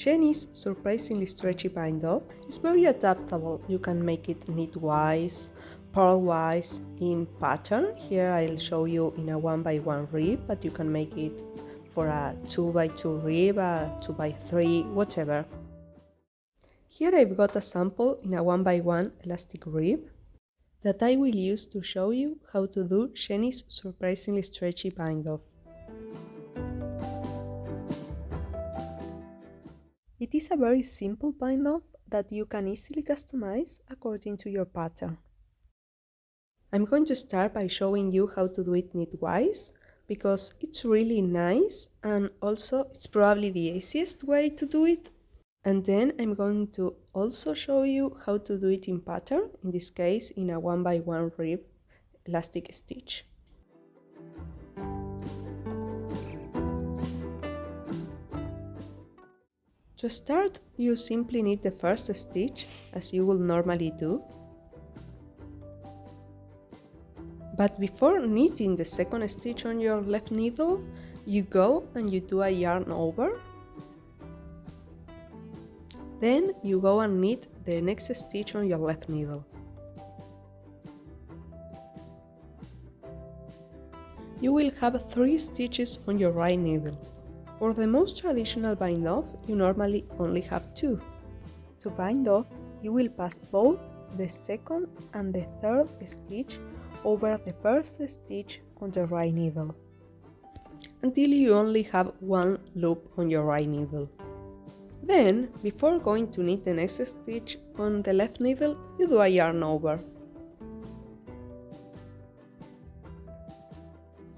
Jeny's surprisingly stretchy bind-off is very adaptable. You can make it knit-wise, purl-wise, in pattern. Here I'll show you in a 1x1 rib, but you can make it for a 2x2 rib, a 2x3, whatever. Here I've got a sample in a 1x1 elastic rib that I will use to show you how to do Jeny's surprisingly stretchy bind-off. It is a very simple bind-off that you can easily customize according to your pattern. I'm going to start by showing you how to do it knitwise, because it's really nice and also it's probably the easiest way to do it. And then I'm going to also show you how to do it in pattern, in this case in a 1x1 rib elastic stitch. To start, you simply knit the first stitch, as you will normally do. But before knitting the second stitch on your left needle, you go and you do a yarn over. Then you go and knit the next stitch on your left needle. You will have 3 stitches on your right needle. For the most traditional bind-off, you normally only have 2. To bind off, you will pass both the second and the third stitch over the first stitch on the right needle, until you only have 1 loop on your right needle. Then, before going to knit the next stitch on the left needle, you do a yarn over.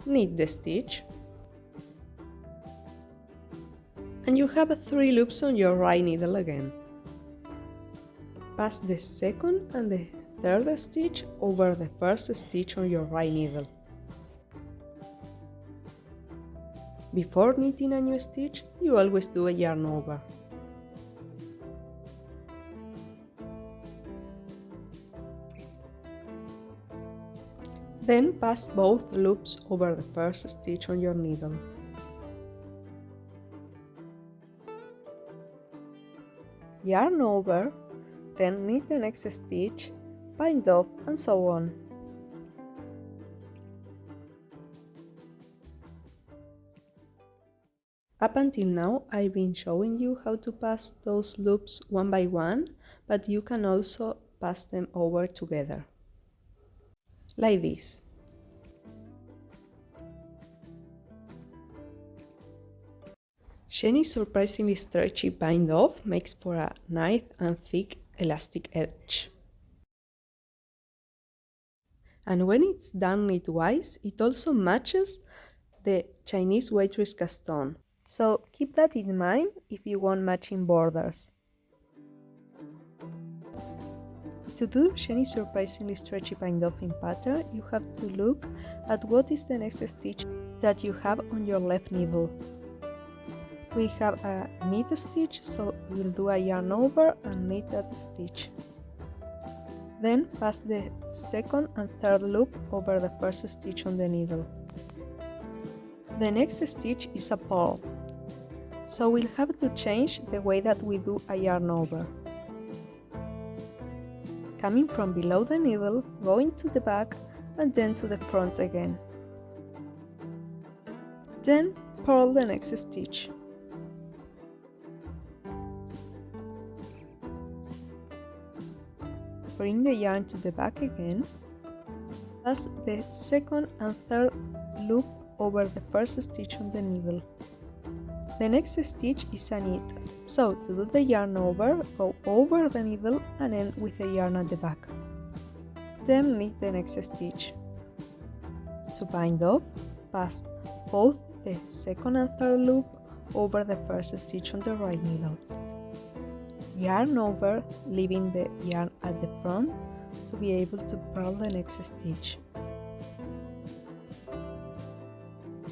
Knit the stitch. And you have 3 loops on your right needle again. Pass the second and the third stitch over the first stitch on your right needle. Before knitting a new stitch, you always do a yarn over. Then pass both loops over the first stitch on your needle. Yarn over, then knit the next stitch, bind off, and so on. Up until now, I've been showing you how to pass those loops one by one, but you can also pass them over together, like this. Jeny's surprisingly stretchy bind-off makes for a nice and thick elastic edge. And when it's done knitwise, it also matches the Chinese waitress cast-on. So keep that in mind if you want matching borders. To do Jeny's surprisingly stretchy bind-off in pattern, you have to look at what is the next stitch that you have on your left needle. We have a knit stitch, so we'll do a yarn over and knit that stitch. Then pass the second and third loop over the first stitch on the needle. The next stitch is a purl, so we'll have to change the way that we do a yarn over. Coming from below the needle, going to the back and then to the front again. Then purl the next stitch. Bring the yarn to the back again, pass the second and third loop over the first stitch on the needle. The next stitch is a knit, so to do the yarn over, go over the needle and end with a yarn at the back. Then knit the next stitch. To bind off, pass both the second and third loop over the first stitch on the right needle. Yarn over, leaving the yarn at the front to be able to purl the next stitch.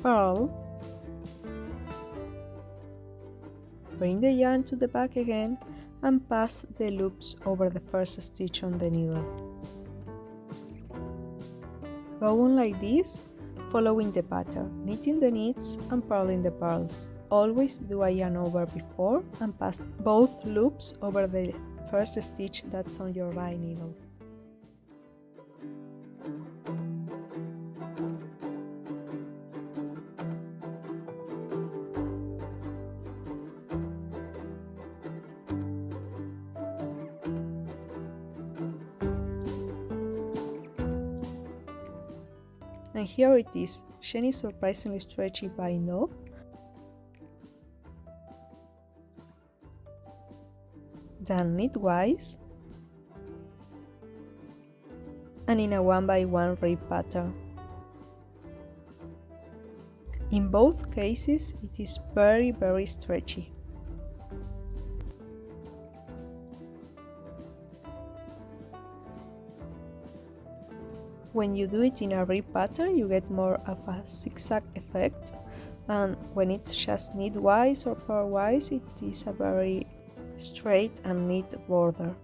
Purl, bring the yarn to the back again and pass the loops over the first stitch on the needle. Go on like this, following the pattern, knitting the knits and purling the purls. always do a yarn over before and pass both loops over the first stitch that's on your right needle. And here it is, Jeny's surprisingly stretchy bind off. Done knitwise and in a 1x1 rib pattern. In both cases it is very stretchy. When you do it in a rib pattern, you get more of a zigzag effect, and when it's just knitwise or purlwise, it is a very straight and neat border.